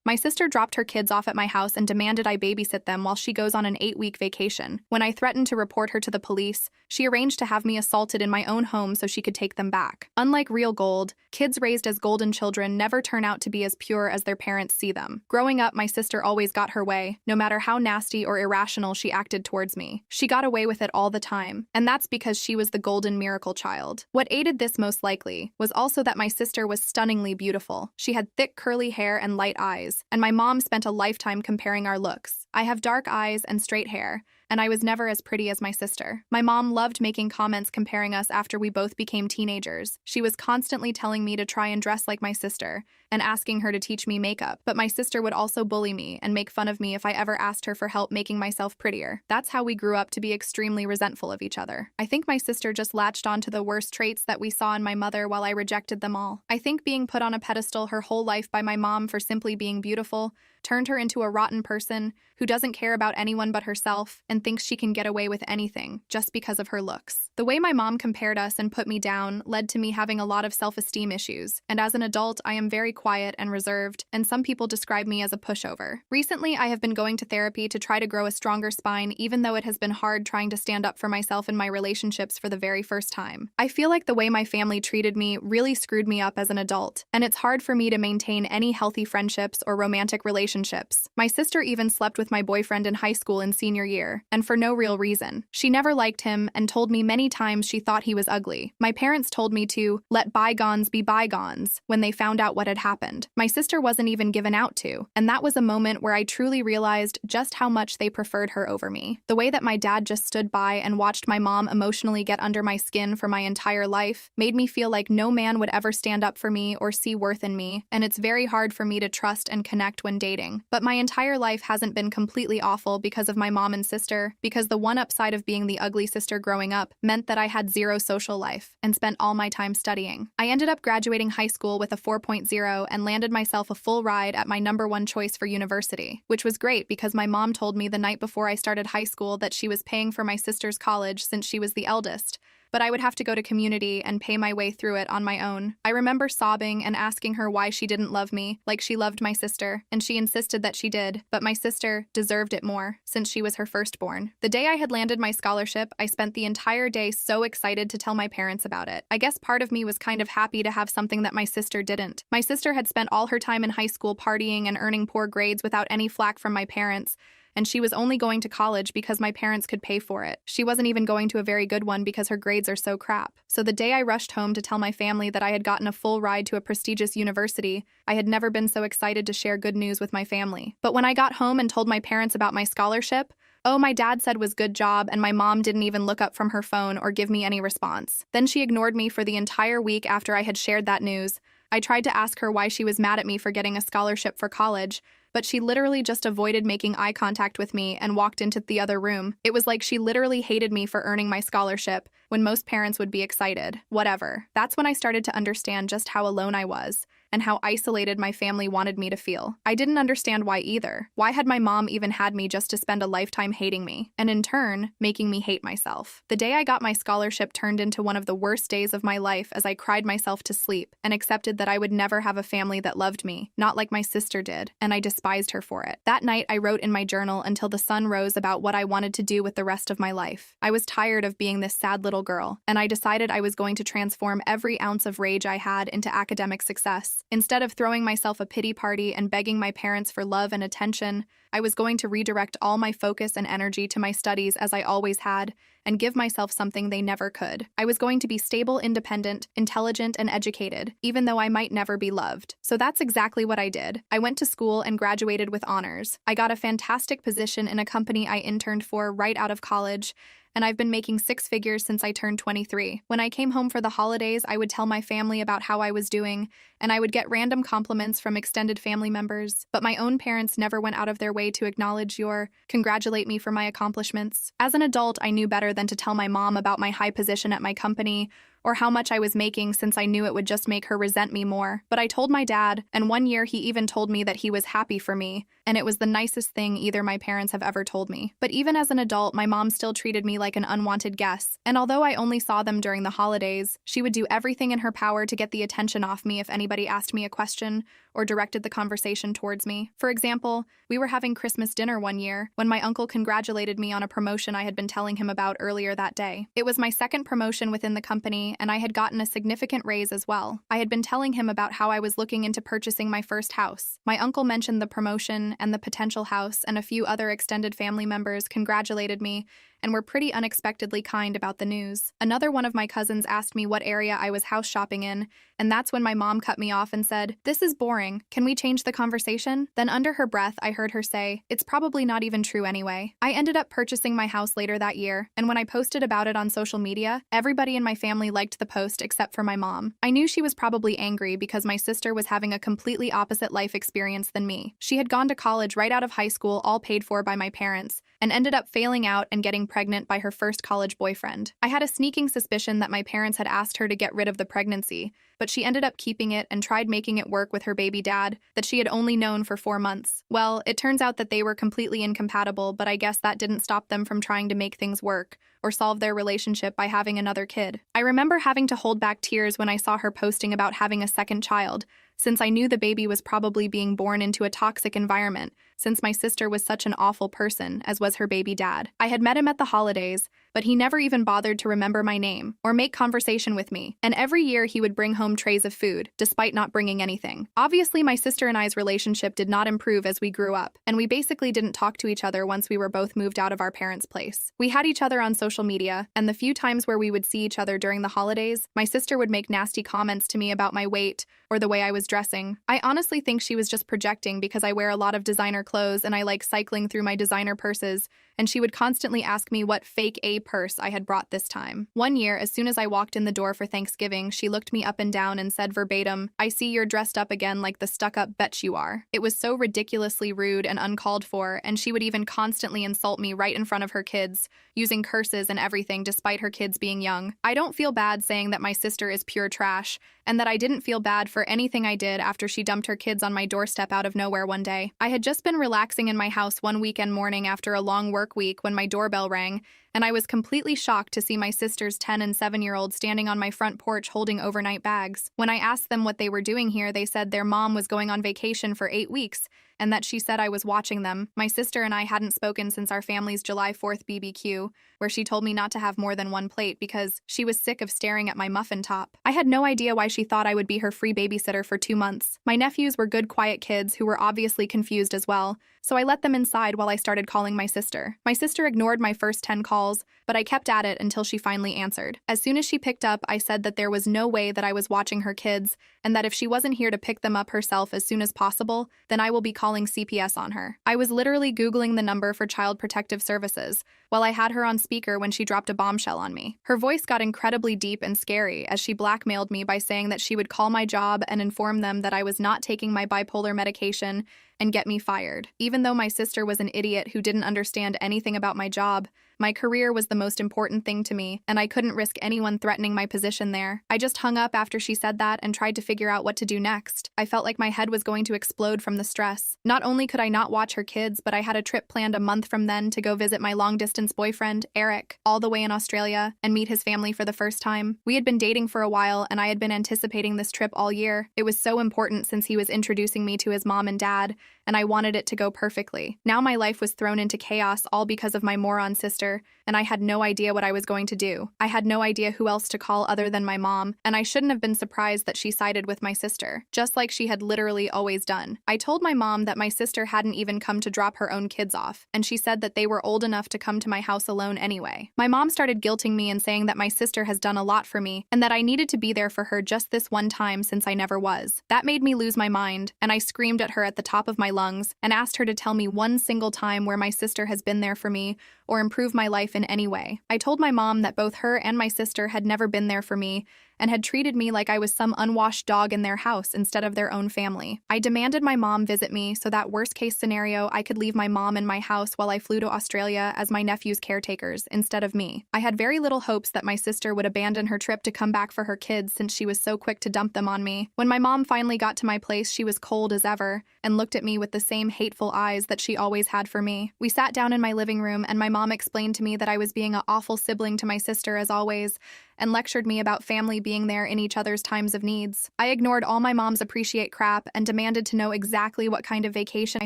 My sister dropped her kids off at my house and demanded I babysit them while she goes on an 8-week vacation. When I threatened to report her to the police, she arranged to have me assaulted in my own home so she could take them back. Unlike real gold, kids raised as golden children never turn out to be as pure as their parents see them. Growing up, my sister always got her way, no matter how nasty or irrational she acted towards me. She got away with it all the time, and that's because she was the golden miracle child. What aided this most likely was also that my sister was stunningly beautiful. She had thick curly hair and light eyes, and my mom spent a lifetime comparing our looks. I have dark eyes and straight hair, and I was never as pretty as my sister. My mom loved making comments comparing us after we both became teenagers. She was constantly telling me to try and dress like my sister and asking her to teach me makeup, but my sister would also bully me and make fun of me if I ever asked her for help making myself prettier. That's how we grew up to be extremely resentful of each other. I think my sister just latched onto the worst traits that we saw in my mother while I rejected them all. I think being put on a pedestal her whole life by my mom for simply being beautiful turned her into a rotten person who doesn't care about anyone but herself and thinks she can get away with anything just because of her looks. The way my mom compared us and put me down led to me having a lot of self-esteem issues, and as an adult, I am very quiet and reserved, and some people describe me as a pushover. Recently, I have been going to therapy to try to grow a stronger spine, even though it has been hard trying to stand up for myself in my relationships for the very first time. I feel like the way my family treated me really screwed me up as an adult, and it's hard for me to maintain any healthy friendships or romantic relationships. My sister even slept with my boyfriend in high school in senior year, and for no real reason. She never liked him and told me many times she thought he was ugly. My parents told me to let bygones be bygones when they found out what had happened. My sister wasn't even given out to, and that was a moment where I truly realized just how much they preferred her over me. The way that my dad just stood by and watched my mom emotionally get under my skin for my entire life made me feel like no man would ever stand up for me or see worth in me, and it's very hard for me to trust and connect when dating. But my entire life hasn't been completely awful because of my mom and sister, because the one upside of being the ugly sister growing up meant that I had zero social life and spent all my time studying. I ended up graduating high school with a 4.0 and landed myself a full ride at my #1 choice for university, which was great because my mom told me the night before I started high school that she was paying for my sister's college since she was the eldest, but I would have to go to community and pay my way through it on my own. I remember sobbing and asking her why she didn't love me like she loved my sister, and she insisted that she did, but my sister deserved it more since she was her firstborn. The day I had landed my scholarship, I spent the entire day so excited to tell my parents about it. I guess part of me was kind of happy to have something that my sister didn't. My sister had spent all her time in high school partying and earning poor grades without any flack from my parents, and she was only going to college because my parents could pay for it. She wasn't even going to a very good one because her grades are so crap. So the day I rushed home to tell my family that I had gotten a full ride to a prestigious university, I had never been so excited to share good news with my family. But when I got home and told my parents about my scholarship, oh, my dad said was good job, and my mom didn't even look up from her phone or give me any response. Then she ignored me for the entire week after I had shared that news. I tried to ask her why she was mad at me for getting a scholarship for college, but she literally just avoided making eye contact with me and walked into the other room. It was like she literally hated me for earning my scholarship when most parents would be excited. Whatever. That's when I started to understand just how alone I was and how isolated my family wanted me to feel. I didn't understand why either. Why had my mom even had me just to spend a lifetime hating me, and in turn, making me hate myself? The day I got my scholarship turned into one of the worst days of my life as I cried myself to sleep and accepted that I would never have a family that loved me, not like my sister did, and I despised her for it. That night, I wrote in my journal until the sun rose about what I wanted to do with the rest of my life. I was tired of being this sad little girl, and I decided I was going to transform every ounce of rage I had into academic success. Instead of throwing myself a pity party and begging my parents for love and attention, I was going to redirect all my focus and energy to my studies as I always had, and give myself something they never could. I was going to be stable, independent, intelligent, and educated, even though I might never be loved. So that's exactly what I did. I went to school and graduated with honors. I got a fantastic position in a company I interned for right out of college, and I've been making 6 figures since I turned 23. When I came home for the holidays, I would tell my family about how I was doing, and I would get random compliments from extended family members, but my own parents never went out of their way to acknowledge or congratulate me for my accomplishments. As an adult, I knew better than to tell my mom about my high position at my company or how much I was making since I knew it would just make her resent me more. But I told my dad, and one year he even told me that he was happy for me, and it was the nicest thing either my parents have ever told me. But even as an adult, my mom still treated me like an unwanted guest, and although I only saw them during the holidays, she would do everything in her power to get the attention off me if anybody asked me a question or directed the conversation towards me. For example, we were having Christmas dinner one year when my uncle congratulated me on a promotion I had been telling him about earlier that day. It was my second promotion within the company, and I had gotten a significant raise as well. I had been telling him about how I was looking into purchasing my first house. My uncle mentioned the promotion and the potential house, and a few other extended family members congratulated me and were pretty unexpectedly kind about the news. Another one of my cousins asked me what area I was house shopping in, and that's when my mom cut me off and said, "This is boring. Can we change the conversation?" Then under her breath, I heard her say, "It's probably not even true anyway." I ended up purchasing my house later that year, and when I posted about it on social media, everybody in my family liked the post except for my mom. I knew she was probably angry because my sister was having a completely opposite life experience than me. She had gone to college right out of high school, all paid for by my parents, and ended up failing out and getting pregnant by her first college boyfriend. I had a sneaking suspicion that my parents had asked her to get rid of the pregnancy, but she ended up keeping it and tried making it work with her baby dad that she had only known for 4 months. Well, it turns out that they were completely incompatible, but I guess that didn't stop them from trying to make things work or solve their relationship by having another kid. I remember having to hold back tears when I saw her posting about having a second child, since I knew the baby was probably being born into a toxic environment, since my sister was such an awful person, as was her baby dad. I had met him at the holidays, but he never even bothered to remember my name or make conversation with me, and every year he would bring home trays of food, despite not bringing anything. Obviously, my sister and I's relationship did not improve as we grew up, and we basically didn't talk to each other once we were both moved out of our parents' place. We had each other on social media, and the few times where we would see each other during the holidays, my sister would make nasty comments to me about my weight or the way I was dressing. I honestly think she was just projecting because I wear a lot of designer clothes and I like cycling through my designer purses, and she would constantly ask me what fake A purse I had brought this time. One year, as soon as I walked in the door for Thanksgiving, she looked me up and down and said verbatim, "I see you're dressed up again like the stuck-up bitch you are." It was so ridiculously rude and uncalled for, and she would even constantly insult me right in front of her kids, using curses and everything despite her kids being young. I don't feel bad saying that my sister is pure trash, and that I didn't feel bad for anything I did after she dumped her kids on my doorstep out of nowhere one day. I had just been relaxing in my house one weekend morning after a long work week when my doorbell rang, and I was completely shocked to see my sister's 10 and 7-year-old standing on my front porch holding overnight bags. When I asked them what they were doing here, they said their mom was going on vacation for 8 weeks, and that she said I was watching them. My sister and I hadn't spoken since our family's July 4th BBQ, where she told me not to have more than one plate because she was sick of staring at my muffin top. I had no idea why she thought I would be her free babysitter for 2 months. My nephews were good, quiet kids who were obviously confused as well, so I let them inside while I started calling my sister. My sister ignored my first 10 calls, but I kept at it until she finally answered. As soon as she picked up, I said that there was no way that I was watching her kids, and that if she wasn't here to pick them up herself as soon as possible, then I will be calling CPS on her. I was literally Googling the number for Child Protective Services while I had her on speaker when she dropped a bombshell on me. Her voice got incredibly deep and scary as she blackmailed me by saying that she would call my job and inform them that I was not taking my bipolar medication and get me fired. Even though my sister was an idiot who didn't understand anything about my job, my career was the most important thing to me, and I couldn't risk anyone threatening my position there. I just hung up after she said that and tried to figure out what to do next. I felt like my head was going to explode from the stress. Not only could I not watch her kids, but I had a trip planned a month from then to go visit my long-distance boyfriend, Eric, all the way in Australia, and meet his family for the first time. We had been dating for a while, and I had been anticipating this trip all year. It was so important since he was introducing me to his mom and dad, and I wanted it to go perfectly. Now my life was thrown into chaos all because of my moron sister, and I had no idea what I was going to do. I had no idea who else to call other than my mom, and I shouldn't have been surprised that she sided with my sister, just like she had literally always done. I told my mom that my sister hadn't even come to drop her own kids off, and she said that they were old enough to come to my house alone anyway. My mom started guilting me and saying that my sister has done a lot for me, and that I needed to be there for her just this one time since I never was. That made me lose my mind, and I screamed at her at the top of my lungs and asked her to tell me one single time where my sister has been there for me or improve my life in any way. I told my mom that both her and my sister had never been there for me, and had treated me like I was some unwashed dog in their house instead of their own family. I demanded my mom visit me so that worst-case scenario I could leave my mom in my house while I flew to Australia as my nephew's caretakers instead of me. I had very little hopes that my sister would abandon her trip to come back for her kids since she was so quick to dump them on me. When my mom finally got to my place, she was cold as ever and looked at me with the same hateful eyes that she always had for me. We sat down in my living room and my mom explained to me that I was being an awful sibling to my sister as always, and lectured me about family being there in each other's times of needs. I ignored all my mom's appreciate crap and demanded to know exactly what kind of vacation my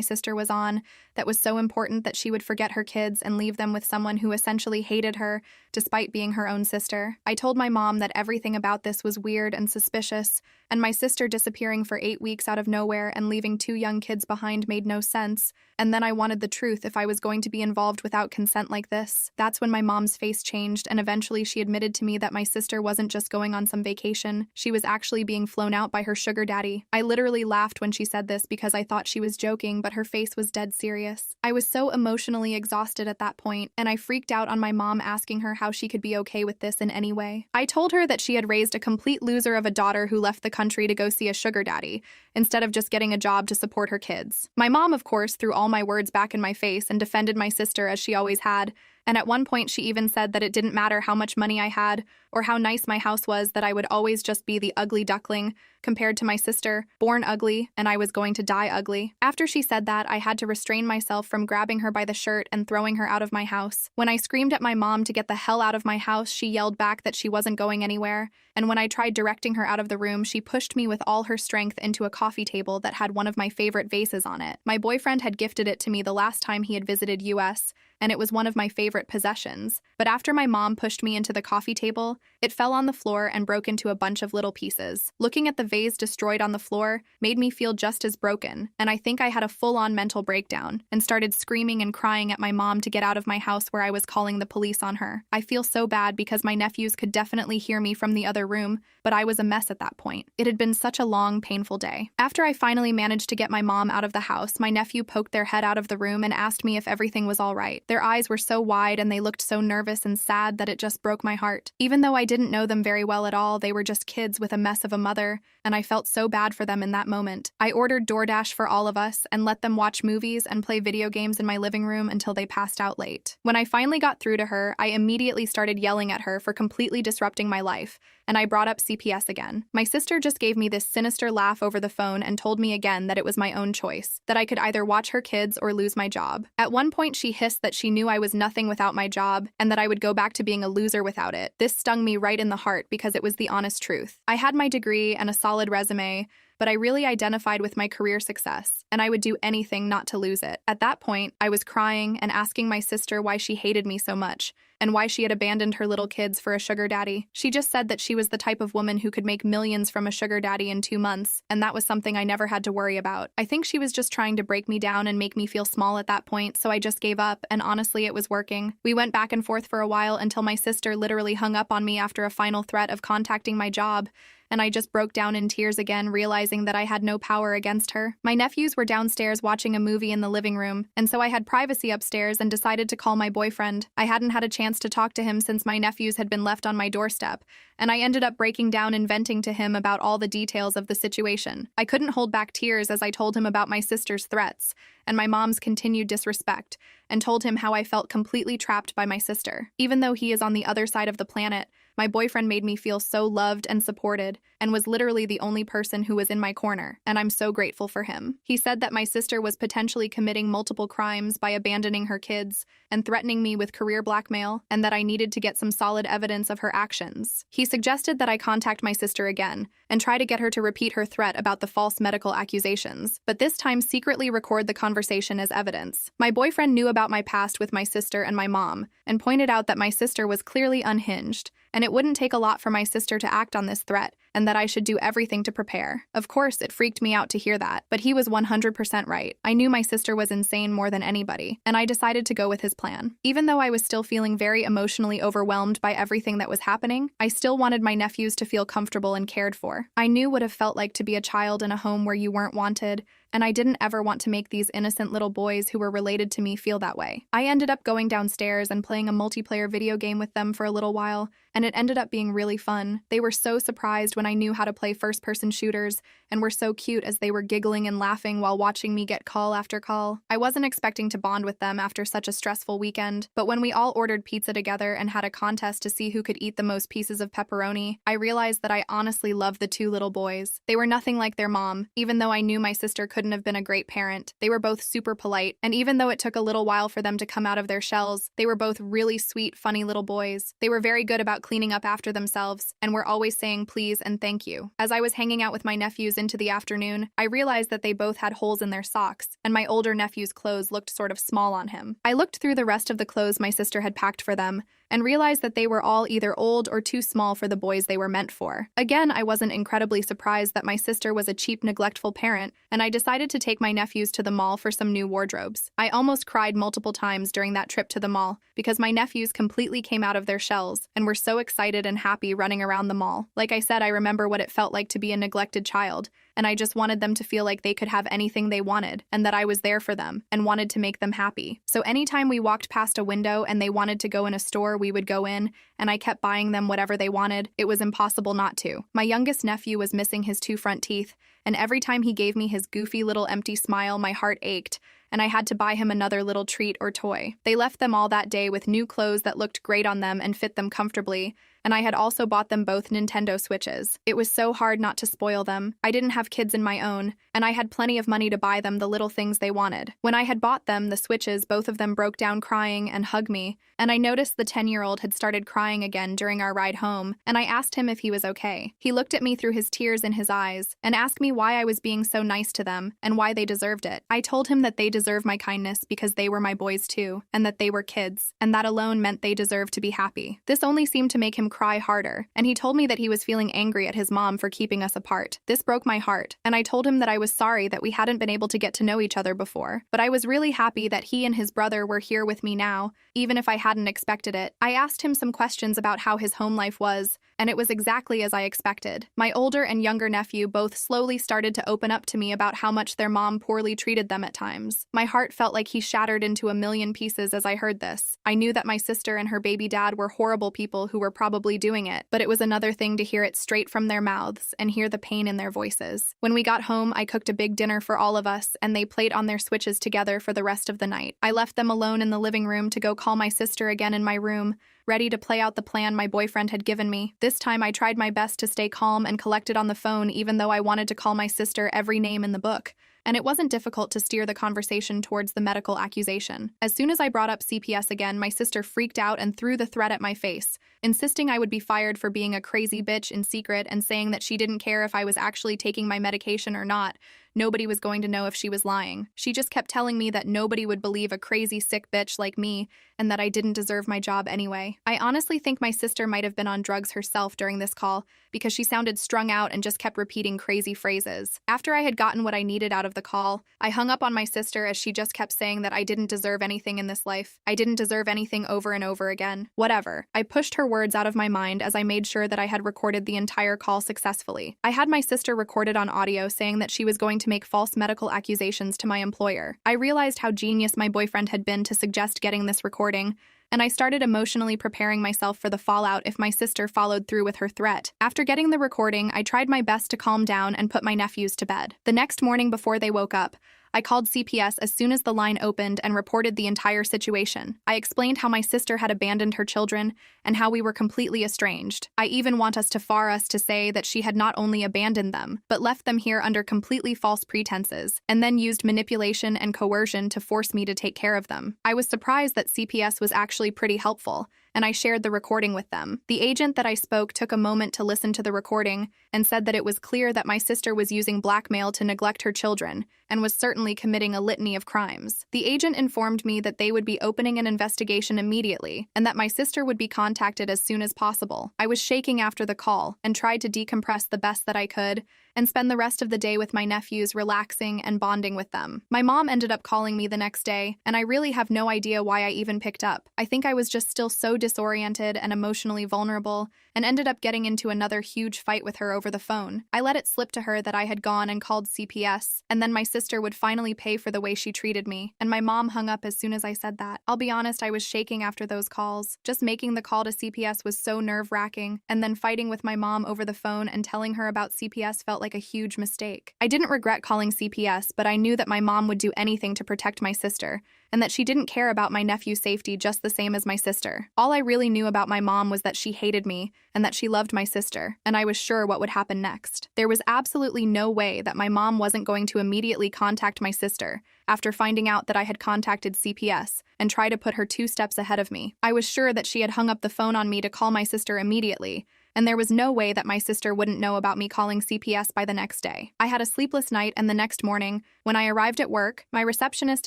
sister was on that was so important that she would forget her kids and leave them with someone who essentially hated her despite being her own sister. I told my mom that everything about this was weird and suspicious, and my sister disappearing for 8 weeks out of nowhere and leaving 2 young kids behind made no sense, and then I wanted the truth if I was going to be involved without consent like this. That's when my mom's face changed, and eventually she admitted to me that my sister wasn't just going on some vacation, she was actually being flown out by her sugar daddy. I literally laughed when she said this because I thought she was joking, but her face was dead serious. I was so emotionally exhausted at that point, and I freaked out on my mom asking her how she could be okay with this in any way. I told her that she had raised a complete loser of a daughter who left the country to go see a sugar daddy, instead of just getting a job to support her kids. My mom, of course, threw all my words back in my face and defended my sister as she always had, and at one point she even said that it didn't matter how much money I had or how nice my house was, that I would always just be the ugly duckling compared to my sister, born ugly, and I was going to die ugly. After she said that, I had to restrain myself from grabbing her by the shirt and throwing her out of my house. When I screamed at my mom to get the hell out of my house, she yelled back that she wasn't going anywhere, and when I tried directing her out of the room, she pushed me with all her strength into a coffee table that had one of my favorite vases on it. My boyfriend had gifted it to me the last time he had visited US, and it was one of my favorite possessions. But after my mom pushed me into the coffee table, it fell on the floor and broke into a bunch of little pieces. Looking at the vase destroyed on the floor made me feel just as broken, and I think I had a full-on mental breakdown and started screaming and crying at my mom to get out of my house where I was calling the police on her. I feel so bad because my nephews could definitely hear me from the other room, but I was a mess at that point. It had been such a long, painful day. After I finally managed to get my mom out of the house, my nephew poked their head out of the room and asked me if everything was all right. Their eyes were so wide and they looked so nervous and sad that it just broke my heart. Even though I didn't know them very well at all, they were just kids with a mess of a mother, and I felt so bad for them in that moment. I ordered DoorDash for all of us and let them watch movies and play video games in my living room until they passed out late. When I finally got through to her, I immediately started yelling at her for completely disrupting my life, and I brought up CPS again. My sister just gave me this sinister laugh over the phone and told me again that it was my own choice, that I could either watch her kids or lose my job. At one point, she hissed that she knew I was nothing without my job and that I would go back to being a loser without it. This stung me right in the heart because it was the honest truth. I had my degree and a solid resume, but I really identified with my career success, and I would do anything not to lose it. At that point, I was crying and asking my sister why she hated me so much, and why she had abandoned her little kids for a sugar daddy. She just said that she was the type of woman who could make millions from a sugar daddy in 2 months, and that was something I never had to worry about. I think she was just trying to break me down and make me feel small at that point, so I just gave up, and honestly, it was working. We went back and forth for a while until my sister literally hung up on me after a final threat of contacting my job, and I just broke down in tears again, realizing that I had no power against her. My nephews were downstairs watching a movie in the living room, and so I had privacy upstairs and decided to call my boyfriend. I hadn't had a chance to talk to him since my nephews had been left on my doorstep, and I ended up breaking down and venting to him about all the details of the situation. I couldn't hold back tears as I told him about my sister's threats and my mom's continued disrespect, and told him how I felt completely trapped by my sister. Even though he is on the other side of the planet, my boyfriend made me feel so loved and supported, and was literally the only person who was in my corner, and I'm so grateful for him. He said that my sister was potentially committing multiple crimes by abandoning her kids and threatening me with career blackmail, and that I needed to get some solid evidence of her actions. He suggested that I contact my sister again and try to get her to repeat her threat about the false medical accusations, but this time secretly record the conversation as evidence. My boyfriend knew about my past with my sister and my mom, and pointed out that my sister was clearly unhinged, and it wouldn't take a lot for my sister to act on this threat, and that I should do everything to prepare. Of course, it freaked me out to hear that, but he was 100% right. I knew my sister was insane more than anybody, and I decided to go with his plan. Even though I was still feeling very emotionally overwhelmed by everything that was happening, I still wanted my nephews to feel comfortable and cared for. I knew what it felt like to be a child in a home where you weren't wanted, and I didn't ever want to make these innocent little boys who were related to me feel that way. I ended up going downstairs and playing a multiplayer video game with them for a little while, and it ended up being really fun. They were so surprised when I knew how to play first-person shooters, and were so cute as they were giggling and laughing while watching me get call after call. I wasn't expecting to bond with them after such a stressful weekend, but when we all ordered pizza together and had a contest to see who could eat the most pieces of pepperoni, I realized that I honestly loved the two little boys. They were nothing like their mom, even though I knew my sister couldn't have been a great parent. They were both super polite, and even though it took a little while for them to come out of their shells, they were both really sweet, funny little boys. They were very good about cleaning up after themselves, and were always saying please and thank you. As I was hanging out with my nephews into the afternoon, I realized that they both had holes in their socks, and my older nephew's clothes looked sort of small on him. I looked through the rest of the clothes my sister had packed for them, and realized that they were all either old or too small for the boys they were meant for. Again, I wasn't incredibly surprised that my sister was a cheap, neglectful parent, and I decided to take my nephews to the mall for some new wardrobes. I almost cried multiple times during that trip to the mall, because my nephews completely came out of their shells, and were so excited and happy running around the mall. Like I said, I remember what it felt like to be a neglected child, and I just wanted them to feel like they could have anything they wanted, and that I was there for them, and wanted to make them happy. So anytime we walked past a window and they wanted to go in a store, we would go in, and I kept buying them whatever they wanted. It was impossible not to. My youngest nephew was missing his two front teeth, and every time he gave me his goofy little empty smile, my heart ached, and I had to buy him another little treat or toy. They left them all that day with new clothes that looked great on them and fit them comfortably, and I had also bought them both Nintendo Switches. It was so hard not to spoil them. I didn't have kids in my own, and I had plenty of money to buy them the little things they wanted. When I had bought them the Switches, both of them broke down crying and hugged me, and I noticed the 10-year-old had started crying again during our ride home, and I asked him if he was okay. He looked at me through his tears in his eyes, and asked me why I was being so nice to them, and why they deserved it. I told him that they deserve my kindness because they were my boys too, and that they were kids, and that alone meant they deserved to be happy. This only seemed to make him cry harder, and he told me that he was feeling angry at his mom for keeping us apart. This broke my heart, and I told him that I was sorry that we hadn't been able to get to know each other before, but I was really happy that he and his brother were here with me now, even if I hadn't expected it. I asked him some questions about how his home life was, and it was exactly as I expected. My older and younger nephew both slowly started to open up to me about how much their mom poorly treated them at times. My heart felt like he shattered into a million pieces as I heard this. I knew that my sister and her baby dad were horrible people who were probably doing it, but it was another thing to hear it straight from their mouths and hear the pain in their voices. When we got home, I cooked a big dinner for all of us, and they played on their Switches together for the rest of the night. I left them alone in the living room to go call my sister again in my room, ready to play out the plan my boyfriend had given me. This time I tried my best to stay calm and collected on the phone, even though I wanted to call my sister every name in the book. And it wasn't difficult to steer the conversation towards the medical accusation. As soon as I brought up CPS again, my sister freaked out and threw the threat at my face, insisting I would be fired for being a crazy bitch in secret, and saying that she didn't care if I was actually taking my medication or not. Nobody was going to know if she was lying. She just kept telling me that nobody would believe a crazy sick bitch like me, and that I didn't deserve my job anyway. I honestly think my sister might have been on drugs herself during this call, because she sounded strung out and just kept repeating crazy phrases. After I had gotten what I needed out of the call, I hung up on my sister as she just kept saying that I didn't deserve anything in this life. I didn't deserve anything over and over again. Whatever. I pushed her words out of my mind as I made sure that I had recorded the entire call successfully. I had my sister recorded on audio saying that she was going to make false medical accusations to my employer. I realized how genius my boyfriend had been to suggest getting this recording, and I started emotionally preparing myself for the fallout if my sister followed through with her threat. After getting the recording, I tried my best to calm down and put my nephews to bed. The next morning before they woke up, I called CPS as soon as the line opened and reported the entire situation. I explained how my sister had abandoned her children and how we were completely estranged. I even want us to say that she had not only abandoned them, but left them here under completely false pretenses, and then used manipulation and coercion to force me to take care of them. I was surprised that CPS was actually pretty helpful, and I shared the recording with them. The agent that I spoke took a moment to listen to the recording and said that it was clear that my sister was using blackmail to neglect her children and was certainly committing a litany of crimes. The agent informed me that they would be opening an investigation immediately and that my sister would be contacted as soon as possible. I was shaking after the call and tried to decompress the best that I could, and spend the rest of the day with my nephews, relaxing and bonding with them. My mom ended up calling me the next day, and I really have no idea why I even picked up. I think I was just still so disoriented and emotionally vulnerable, and ended up getting into another huge fight with her over the phone. I let it slip to her that I had gone and called CPS, and then my sister would finally pay for the way she treated me, and my mom hung up as soon as I said that. I'll be honest, I was shaking after those calls. Just making the call to CPS was so nerve-wracking, and then fighting with my mom over the phone and telling her about CPS felt like a huge mistake. I didn't regret calling CPS, but I knew that my mom would do anything to protect my sister, and that she didn't care about my nephew's safety just the same as my sister. All I really knew about my mom was that she hated me and that she loved my sister, and I was sure what would happen next. There was absolutely no way that my mom wasn't going to immediately contact my sister after finding out that I had contacted CPS and try to put her 2 steps ahead of me. I was sure that she had hung up the phone on me to call my sister immediately, and there was no way that my sister wouldn't know about me calling CPS by the next day. I had a sleepless night, and the next morning, when I arrived at work, my receptionist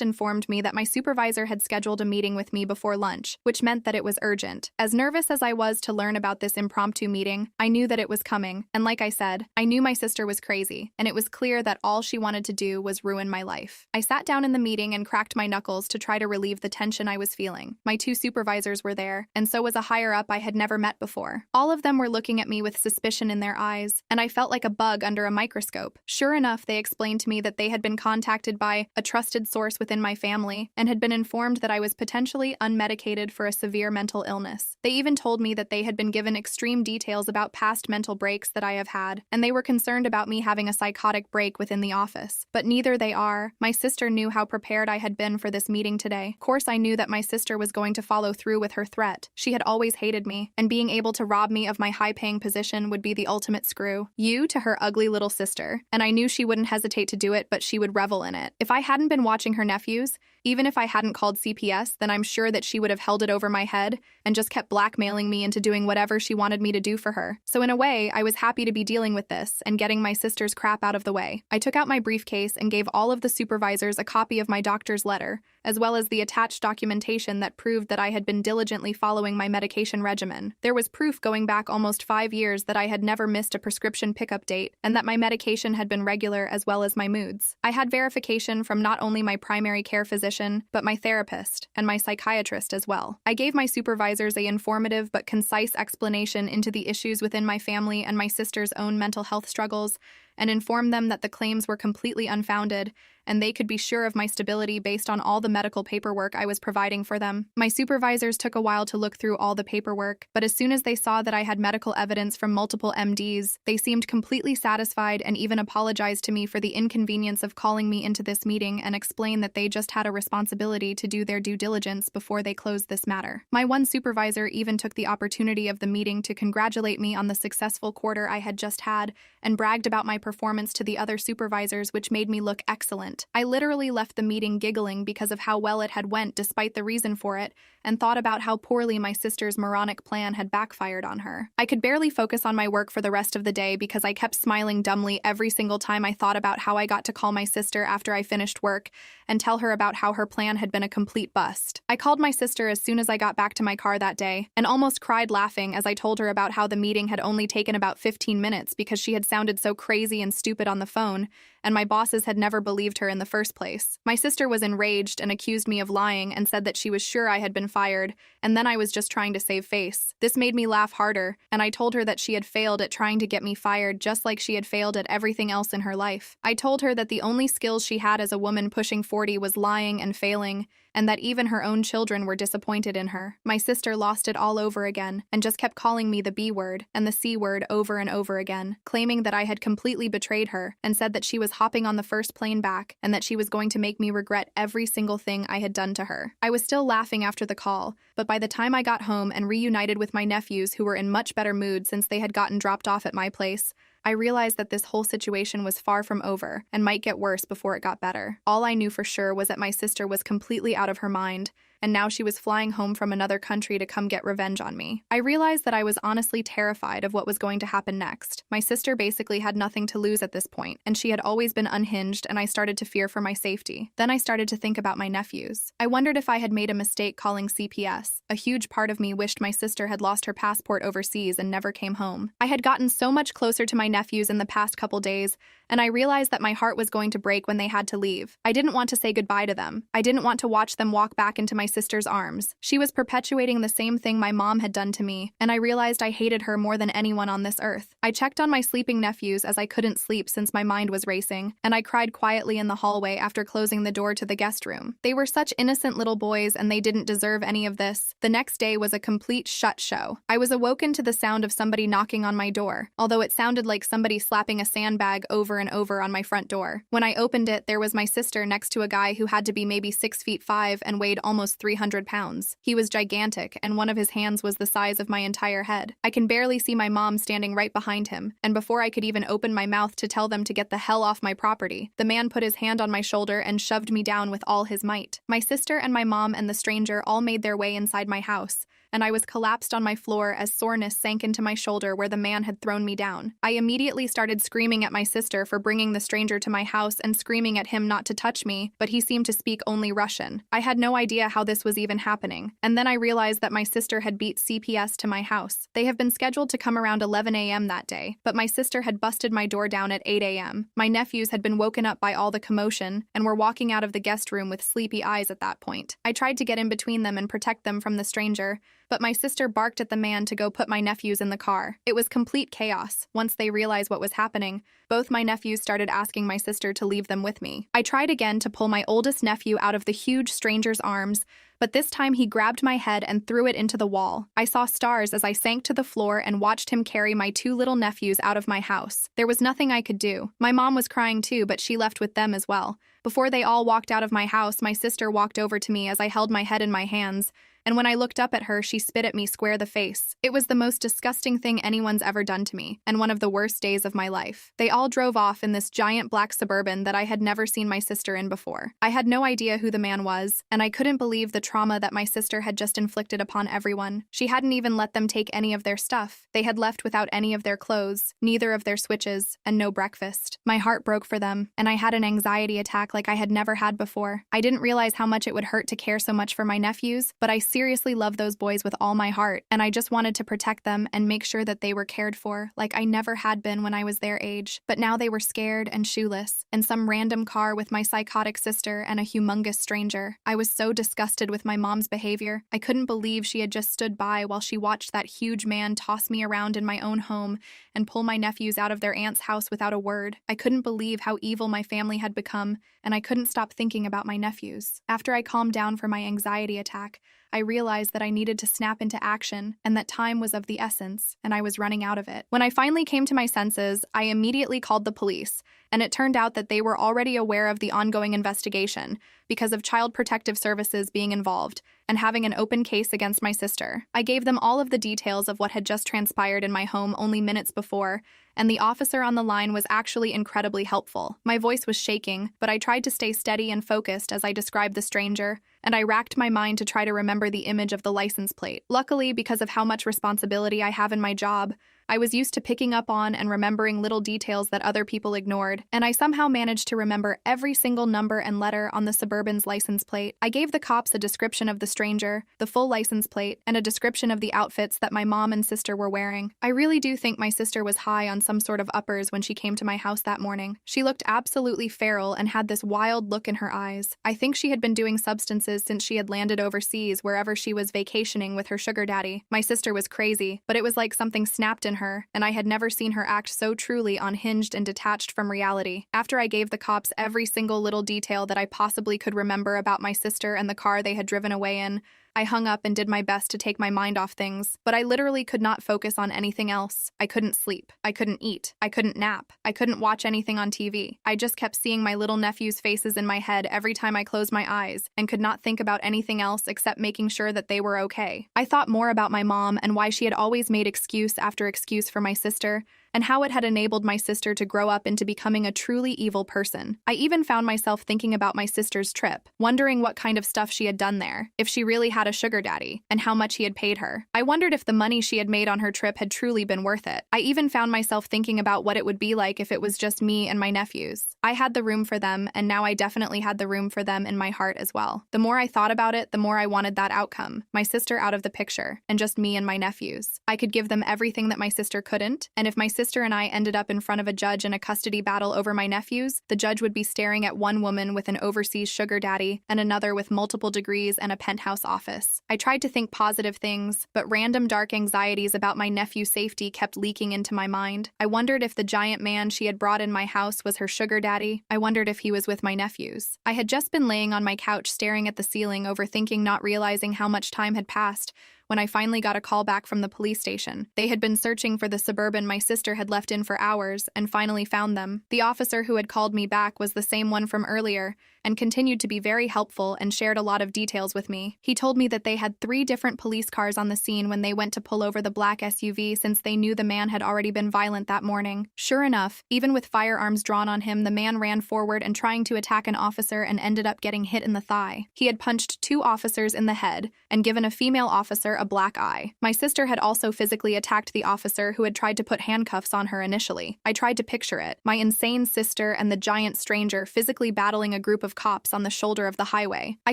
informed me that my supervisor had scheduled a meeting with me before lunch, which meant that it was urgent. As nervous as I was to learn about this impromptu meeting, I knew that it was coming, and like I said, I knew my sister was crazy, and it was clear that all she wanted to do was ruin my life. I sat down in the meeting and cracked my knuckles to try to relieve the tension I was feeling. My 2 supervisors were there, and so was a higher-up I had never met before. All of them were looking at me with suspicion in their eyes, and I felt like a bug under a microscope. Sure enough, they explained to me that they had been contacted by a trusted source within my family and had been informed that I was potentially unmedicated for a severe mental illness. They even told me that they had been given extreme details about past mental breaks that I have had, and they were concerned about me having a psychotic break within the office. But neither they are. My sister knew how prepared I had been for this meeting today. Of course, I knew that my sister was going to follow through with her threat. She had always hated me, and being able to rob me of my high-paying position would be the ultimate screw. You to her ugly little sister. And I knew she wouldn't hesitate to do it, but she would revel in it. If I hadn't been watching her nephews, even if I hadn't called CPS, then I'm sure that she would have held it over my head and just kept blackmailing me into doing whatever she wanted me to do for her. So in a way, I was happy to be dealing with this and getting my sister's crap out of the way. I took out my briefcase and gave all of the supervisors a copy of my doctor's letter, as well as the attached documentation that proved that I had been diligently following my medication regimen. There was proof going back almost 5 years that I had never missed a prescription pickup date and that my medication had been regular as well as my moods. I had verification from not only my primary care physician, but my therapist and my psychiatrist as well. I gave my supervisors an informative but concise explanation into the issues within my family and my sister's own mental health struggles, and informed them that the claims were completely unfounded and they could be sure of my stability based on all the medical paperwork I was providing for them. My supervisors took a while to look through all the paperwork, but as soon as they saw that I had medical evidence from multiple MDs, they seemed completely satisfied and even apologized to me for the inconvenience of calling me into this meeting and explained that they just had a responsibility to do their due diligence before they closed this matter. My one supervisor even took the opportunity of the meeting to congratulate me on the successful quarter I had just had and bragged about my performance to the other supervisors, which made me look excellent. I literally left the meeting giggling because of how well it had went despite the reason for it, and thought about how poorly my sister's moronic plan had backfired on her. I could barely focus on my work for the rest of the day because I kept smiling dumbly every single time I thought about how I got to call my sister after I finished work and tell her about how her plan had been a complete bust. I called my sister as soon as I got back to my car that day and almost cried laughing as I told her about how the meeting had only taken about 15 minutes because she had sounded so crazy and stupid on the phone, and my bosses had never believed her in the first place. My sister was enraged and accused me of lying and said that she was sure I had been fired, and then I was just trying to save face. This made me laugh harder, and I told her that she had failed at trying to get me fired just like she had failed at everything else in her life. I told her that the only skills she had as a woman pushing 40 was lying and failing, and that even her own children were disappointed in her. My sister lost it all over again and just kept calling me the B word and the C word over and over again, claiming that I had completely betrayed her and said that she was hopping on the first plane back and that she was going to make me regret every single thing I had done to her. I was still laughing after the call, but by the time I got home and reunited with my nephews who were in much better mood since they had gotten dropped off at my place, I realized that this whole situation was far from over and might get worse before it got better. All I knew for sure was that my sister was completely out of her mind and now she was flying home from another country to come get revenge on me. I realized that I was honestly terrified of what was going to happen next. My sister basically had nothing to lose at this point, and she had always been unhinged, and I started to fear for my safety. Then I started to think about my nephews. I wondered if I had made a mistake calling CPS. A huge part of me wished my sister had lost her passport overseas and never came home. I had gotten so much closer to my nephews in the past couple days, and I realized that my heart was going to break when they had to leave. I didn't want to say goodbye to them. I didn't want to watch them walk back into my sister's arms. She was perpetuating the same thing my mom had done to me, and I realized I hated her more than anyone on this earth. I checked on my sleeping nephews as I couldn't sleep since my mind was racing, and I cried quietly in the hallway after closing the door to the guest room. They were such innocent little boys, and they didn't deserve any of this. The next day was a complete shut show. I was awoken to the sound of somebody knocking on my door, although it sounded like somebody slapping a sandbag over and over on my front door. When I opened it, there was my sister next to a guy who had to be maybe 6'5" and weighed almost 300 pounds. He was gigantic, and one of his hands was the size of my entire head. I can barely see my mom standing right behind him, and before I could even open my mouth to tell them to get the hell off my property, the man put his hand on my shoulder and shoved me down with all his might. My sister and my mom and the stranger all made their way inside my house, and I was collapsed on my floor as soreness sank into my shoulder where the man had thrown me down. I immediately started screaming at my sister for bringing the stranger to my house and screaming at him not to touch me, but he seemed to speak only Russian. I had no idea how this was even happening, and then I realized that my sister had beat CPS to my house. They have been scheduled to come around 11 a.m. that day, but my sister had busted my door down at 8 a.m. My nephews had been woken up by all the commotion and were walking out of the guest room with sleepy eyes at that point. I tried to get in between them and protect them from the stranger, but my sister barked at the man to go put my nephews in the car. It was complete chaos. Once they realized what was happening, both my nephews started asking my sister to leave them with me. I tried again to pull my oldest nephew out of the huge stranger's arms, but this time he grabbed my head and threw it into the wall. I saw stars as I sank to the floor and watched him carry my two little nephews out of my house. There was nothing I could do. My mom was crying too, but she left with them as well. Before they all walked out of my house, my sister walked over to me as I held my head in my hands, and when I looked up at her, she spit at me square the face. It was the most disgusting thing anyone's ever done to me, and one of the worst days of my life. They all drove off in this giant black Suburban that I had never seen my sister in before. I had no idea who the man was, and I couldn't believe the trauma that my sister had just inflicted upon everyone. She hadn't even let them take any of their stuff. They had left without any of their clothes, neither of their switches, and no breakfast. My heart broke for them, and I had an anxiety attack like I had never had before. I didn't realize how much it would hurt to care so much for my nephews, but I seriously love those boys with all my heart, and I just wanted to protect them and make sure that they were cared for like I never had been when I was their age. But now they were scared and shoeless, in some random car with my psychotic sister and a humongous stranger. I was so disgusted with my mom's behavior. I couldn't believe she had just stood by while she watched that huge man toss me around in my own home and pull my nephews out of their aunt's house without a word. I couldn't believe how evil my family had become, and I couldn't stop thinking about my nephews. After I calmed down from my anxiety attack, I realized that I needed to snap into action and that time was of the essence, and I was running out of it. When I finally came to my senses, I immediately called the police, and it turned out that they were already aware of the ongoing investigation because of Child Protective Services being involved and having an open case against my sister. I gave them all of the details of what had just transpired in my home only minutes before, and the officer on the line was actually incredibly helpful. My voice was shaking, but I tried to stay steady and focused as I described the stranger, and I racked my mind to try to remember the image of the license plate. Luckily, because of how much responsibility I have in my job, I was used to picking up on and remembering little details that other people ignored, and I somehow managed to remember every single number and letter on the Suburban's license plate. I gave the cops a description of the stranger, the full license plate, and a description of the outfits that my mom and sister were wearing. I really do think my sister was high on some sort of uppers when she came to my house that morning. She looked absolutely feral and had this wild look in her eyes. I think she had been doing substances since she had landed overseas wherever she was vacationing with her sugar daddy. My sister was crazy, but it was like something snapped in her, and I had never seen her act so truly unhinged and detached from reality. After I gave the cops every single little detail that I possibly could remember about my sister and the car they had driven away in, I hung up and did my best to take my mind off things, but I literally could not focus on anything else. I couldn't sleep. I couldn't eat. I couldn't nap. I couldn't watch anything on TV. I just kept seeing my little nephews' faces in my head every time I closed my eyes and could not think about anything else except making sure that they were okay. I thought more about my mom and why she had always made excuse after excuse for my sister, and how it had enabled my sister to grow up into becoming a truly evil person. I even found myself thinking about my sister's trip, wondering what kind of stuff she had done there, if she really had a sugar daddy, and how much he had paid her. I wondered if the money she had made on her trip had truly been worth it. I even found myself thinking about what it would be like if it was just me and my nephews. I had the room for them, and now I definitely had the room for them in my heart as well. The more I thought about it, the more I wanted that outcome, my sister out of the picture, and just me and my nephews. I could give them everything that my sister couldn't, and if my sister and I ended up in front of a judge in a custody battle over my nephews, the judge would be staring at one woman with an overseas sugar daddy and another with multiple degrees and a penthouse office. I tried to think positive things, but random dark anxieties about my nephew's safety kept leaking into my mind. I wondered if the giant man she had brought in my house was her sugar daddy. I wondered if he was with my nephews. I had just been laying on my couch staring at the ceiling, overthinking, not realizing how much time had passed, when I finally got a call back from the police station. They had been searching for the Suburban my sister had left in for hours and finally found them. The officer who had called me back was the same one from earlier and continued to be very helpful and shared a lot of details with me. He told me that they had 3 different police cars on the scene when they went to pull over the black SUV, since they knew the man had already been violent that morning. Sure enough, even with firearms drawn on him, the man ran forward and trying to attack an officer and ended up getting hit in the thigh. He had punched 2 officers in the head and given a female officer a black eye. My sister had also physically attacked the officer who had tried to put handcuffs on her initially. I tried to picture it, my insane sister and the giant stranger physically battling a group of cops on the shoulder of the highway. I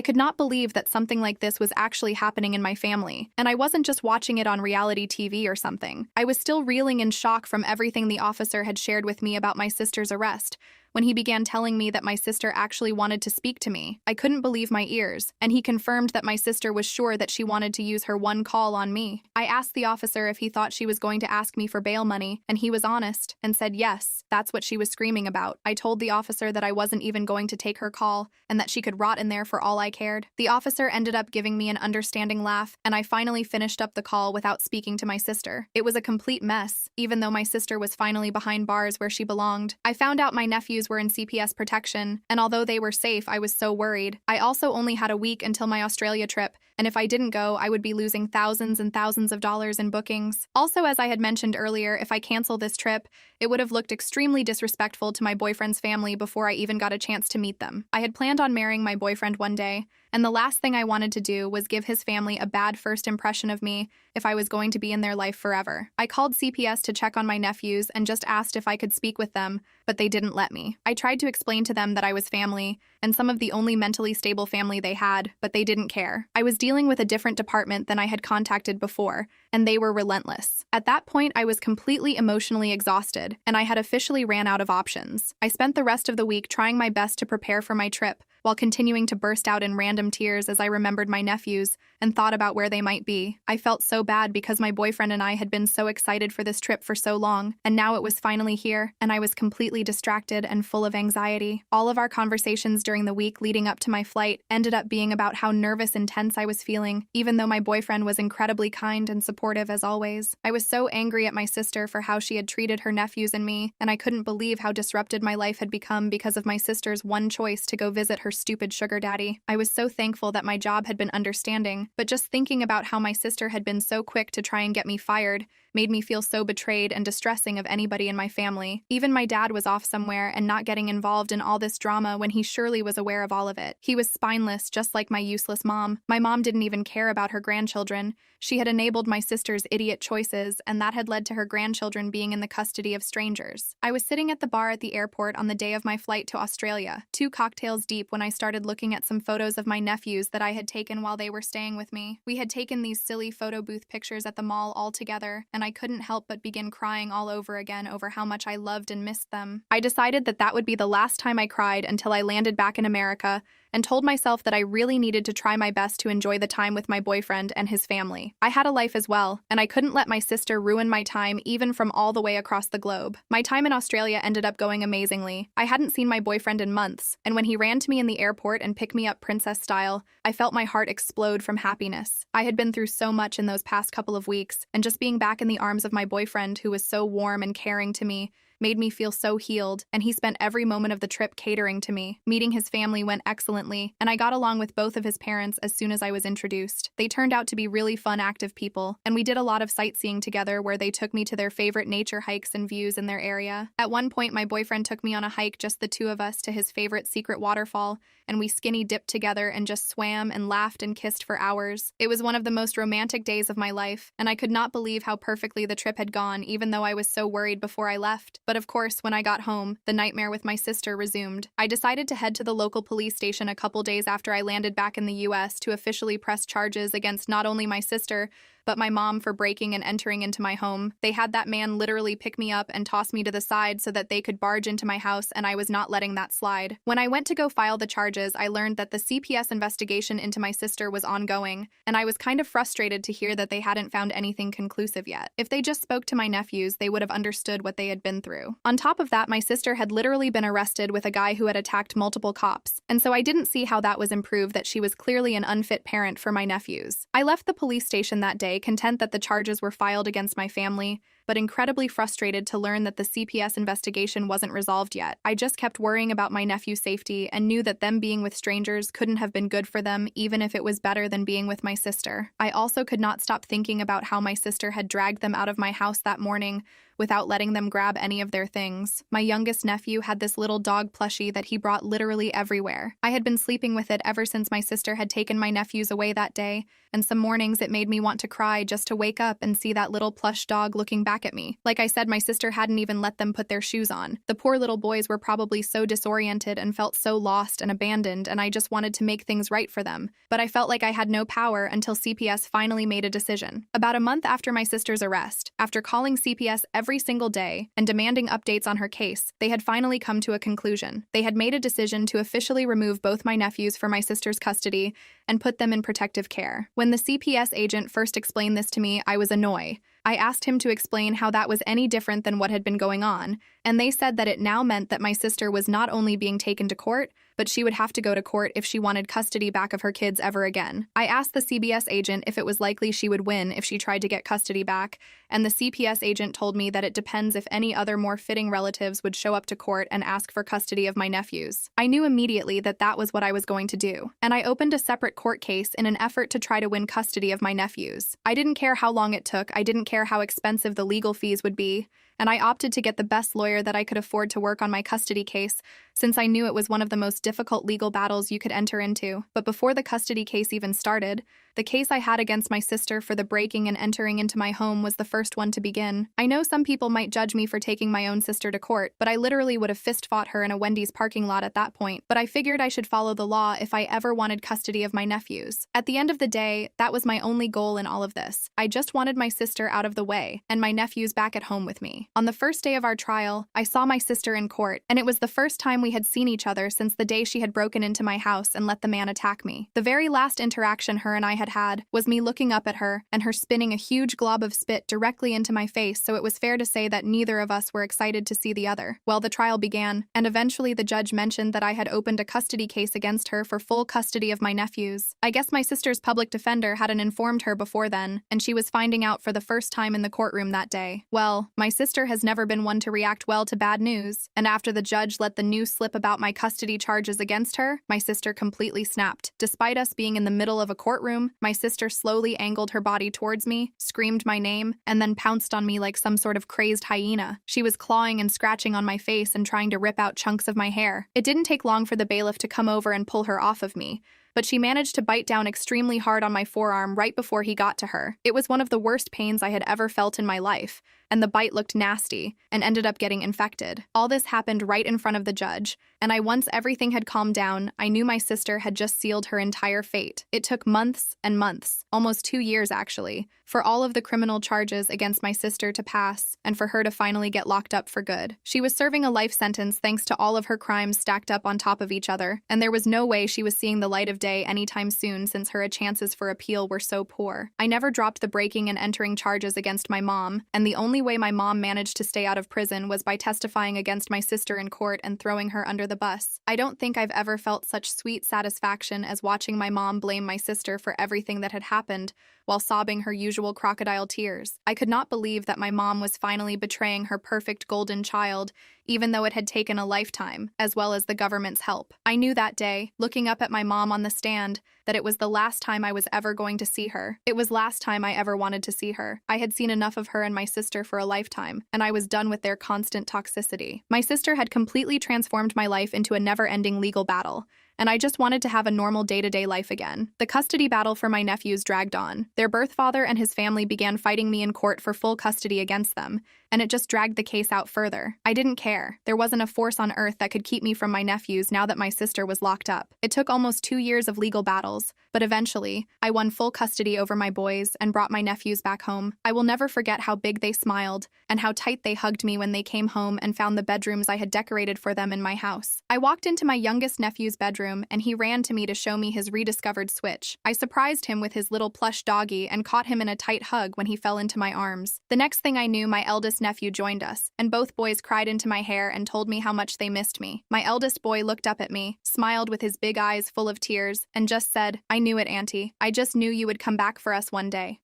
could not believe that something like this was actually happening in my family, and I wasn't just watching it on reality TV or something. I was still reeling in shock from everything the officer had shared with me about my sister's arrest, when he began telling me that my sister actually wanted to speak to me. I couldn't believe my ears, and he confirmed that my sister was sure that she wanted to use her one call on me. I asked the officer if he thought she was going to ask me for bail money, and he was honest and said yes, that's what she was screaming about. I told the officer that I wasn't even going to take her call and that she could rot in there for all I cared. The officer ended up giving me an understanding laugh, and I finally finished up the call without speaking to my sister. It was a complete mess, even though my sister was finally behind bars where she belonged. I found out my nephews were in CPS protection, and although they were safe, I was so worried. I also only had a week until my Australia trip, and if I didn't go, I would be losing thousands and thousands of dollars in bookings. Also, as I had mentioned earlier, if I cancel this trip, it would have looked extremely disrespectful to my boyfriend's family before I even got a chance to meet them. I had planned on marrying my boyfriend one day, and the last thing I wanted to do was give his family a bad first impression of me if I was going to be in their life forever. I called CPS to check on my nephews and just asked if I could speak with them, but they didn't let me. I tried to explain to them that I was family, and some of the only mentally stable family they had, but they didn't care. I was dealing with a different department than I had contacted before, and they were relentless. At that point, I was completely emotionally exhausted, and I had officially ran out of options. I spent the rest of the week trying my best to prepare for my trip, while continuing to burst out in random tears as I remembered my nephews and thought about where they might be. I felt so bad because my boyfriend and I had been so excited for this trip for so long, and now it was finally here, and I was completely distracted and full of anxiety. All of our conversations during the week leading up to my flight ended up being about how nervous and tense I was feeling, even though my boyfriend was incredibly kind and supportive as always. I was so angry at my sister for how she had treated her nephews and me, and I couldn't believe how disrupted my life had become because of my sister's one choice to go visit her stupid sugar daddy. I was so thankful that my job had been understanding, but just thinking about how my sister had been so quick to try and get me fired made me feel so betrayed and distressing of anybody in my family. Even my dad was off somewhere and not getting involved in all this drama when he surely was aware of all of it. He was spineless, just like my useless mom. My mom didn't even care about her grandchildren. She had enabled my sister's idiot choices, and that had led to her grandchildren being in the custody of strangers. I was sitting at the bar at the airport on the day of my flight to Australia, 2 cocktails deep, when I started looking at some photos of my nephews that I had taken while they were staying with me. We had taken these silly photo booth pictures at the mall all together, and I couldn't help but begin crying all over again over how much I loved and missed them. I decided that that would be the last time I cried until I landed back in America, and told myself that I really needed to try my best to enjoy the time with my boyfriend and his family. I had a life as well, and I couldn't let my sister ruin my time even from all the way across the globe. My time in Australia ended up going amazingly. I hadn't seen my boyfriend in months, and when he ran to me in the airport and picked me up princess style, I felt my heart explode from happiness. I had been through so much in those past couple of weeks, and just being back in the arms of my boyfriend, who was so warm and caring to me, made me feel so healed, and he spent every moment of the trip catering to me. Meeting his family went excellently, and I got along with both of his parents as soon as I was introduced. They turned out to be really fun, active people, and we did a lot of sightseeing together where they took me to their favorite nature hikes and views in their area. At one point, my boyfriend took me on a hike, just the two of us, to his favorite secret waterfall, and we skinny dipped together and just swam and laughed and kissed for hours. It was one of the most romantic days of my life, and I could not believe how perfectly the trip had gone, even though I was so worried before I left. But of course, when I got home, the nightmare with my sister resumed. I decided to head to the local police station a couple days after I landed back in the US to officially press charges against not only my sister, but my mom for breaking and entering into my home. They had that man literally pick me up and toss me to the side so that they could barge into my house, and I was not letting that slide. When I went to go file the charges, I learned that the CPS investigation into my sister was ongoing, and I was kind of frustrated to hear that they hadn't found anything conclusive yet. If they just spoke to my nephews, they would have understood what they had been through. On top of that, my sister had literally been arrested with a guy who had attacked multiple cops, and so I didn't see how that was improved that she was clearly an unfit parent for my nephews. I left the police station that day content that the charges were filed against my family, but incredibly frustrated to learn that the CPS investigation wasn't resolved yet. I just kept worrying about my nephew's safety and knew that them being with strangers couldn't have been good for them, even if it was better than being with my sister. I also could not stop thinking about how my sister had dragged them out of my house that morning without letting them grab any of their things. My youngest nephew had this little dog plushie that he brought literally everywhere. I had been sleeping with it ever since my sister had taken my nephews away that day, and some mornings it made me want to cry just to wake up and see that little plush dog looking back at me. Like I said, my sister hadn't even let them put their shoes on. The poor little boys were probably so disoriented and felt so lost and abandoned, and I just wanted to make things right for them. But I felt like I had no power until CPS finally made a decision. About a month after my sister's arrest, after calling CPS every single day and demanding updates on her case, they had finally come to a conclusion. They had made a decision to officially remove both my nephews from my sister's custody and put them in protective care. When the CPS agent first explained this to me, I was annoyed. I asked him to explain how that was any different than what had been going on, and they said that it now meant that my sister was not only being taken to court, but she would have to go to court if she wanted custody back of her kids ever again. I asked the CPS agent if it was likely she would win if she tried to get custody back, and the CPS agent told me that it depends if any other more fitting relatives would show up to court and ask for custody of my nephews. I knew immediately that that was what I was going to do, and I opened a separate court case in an effort to try to win custody of my nephews. I didn't care how long it took, I didn't care how expensive the legal fees would be, and I opted to get the best lawyer that I could afford to work on my custody case, since I knew it was one of the most difficult legal battles you could enter into. But before the custody case even started, the case I had against my sister for the breaking and entering into my home was the first one to begin. I know some people might judge me for taking my own sister to court, but I literally would have fist-fought her in a Wendy's parking lot at that point. But I figured I should follow the law if I ever wanted custody of my nephews. At the end of the day, that was my only goal in all of this. I just wanted my sister out of the way and my nephews back at home with me. On the first day of our trial, I saw my sister in court, and it was the first time we had seen each other since the day she had broken into my house and let the man attack me. The very last interaction her and I had was me looking up at her and her spinning a huge glob of spit directly into my face, so it was fair to say that neither of us were excited to see the other. Well, the trial began, and eventually the judge mentioned that I had opened a custody case against her for full custody of my nephews. I guess my sister's public defender hadn't informed her before then, and she was finding out for the first time in the courtroom that day. Well, my sister has never been one to react well to bad news, and after the judge let the news slip about my custody charges against her, my sister completely snapped. Despite us being in the middle of a courtroom, my sister slowly angled her body towards me, screamed my name, and then pounced on me like some sort of crazed hyena. She was clawing and scratching on my face and trying to rip out chunks of my hair. It didn't take long for the bailiff to come over and pull her off of me, but she managed to bite down extremely hard on my forearm right before he got to her. It was one of the worst pains I had ever felt in my life, and the bite looked nasty and ended up getting infected. All this happened right in front of the judge, and once everything had calmed down, I knew my sister had just sealed her entire fate. It took months and months, almost 2 years actually, for all of the criminal charges against my sister to pass and for her to finally get locked up for good. She was serving a life sentence thanks to all of her crimes stacked up on top of each other, and there was no way she was seeing the light of day anytime soon since her chances for appeal were so poor. I never dropped the breaking and entering charges against my mom, and the only only way my mom managed to stay out of prison was by testifying against my sister in court and throwing her under the bus. I don't think I've ever felt such sweet satisfaction as watching my mom blame my sister for everything that had happened while sobbing her usual crocodile tears. I could not believe that my mom was finally betraying her perfect golden child, even though it had taken a lifetime, as well as the government's help. I knew that day, looking up at my mom on the stand, that it was the last time I was ever going to see her. It was last time I ever wanted to see her. I had seen enough of her and my sister for a lifetime, and I was done with their constant toxicity. My sister had completely transformed my life into a never-ending legal battle, and I just wanted to have a normal day-to-day life again. The custody battle for my nephews dragged on. Their birth father and his family began fighting me in court for full custody against them, and it just dragged the case out further. I didn't care. There wasn't a force on earth that could keep me from my nephews now that my sister was locked up. It took almost 2 years of legal battles, but eventually, I won full custody over my boys and brought my nephews back home. I will never forget how big they smiled and how tight they hugged me when they came home and found the bedrooms I had decorated for them in my house. I walked into my youngest nephew's bedroom, and he ran to me to show me his rediscovered Switch. I surprised him with his little plush doggy and caught him in a tight hug when he fell into my arms. The next thing I knew, my eldest nephew joined us, and both boys cried into my hair and told me how much they missed me. My eldest boy looked up at me, smiled with his big eyes full of tears, and just said, "I knew it, Auntie. I just knew you would come back for us one day."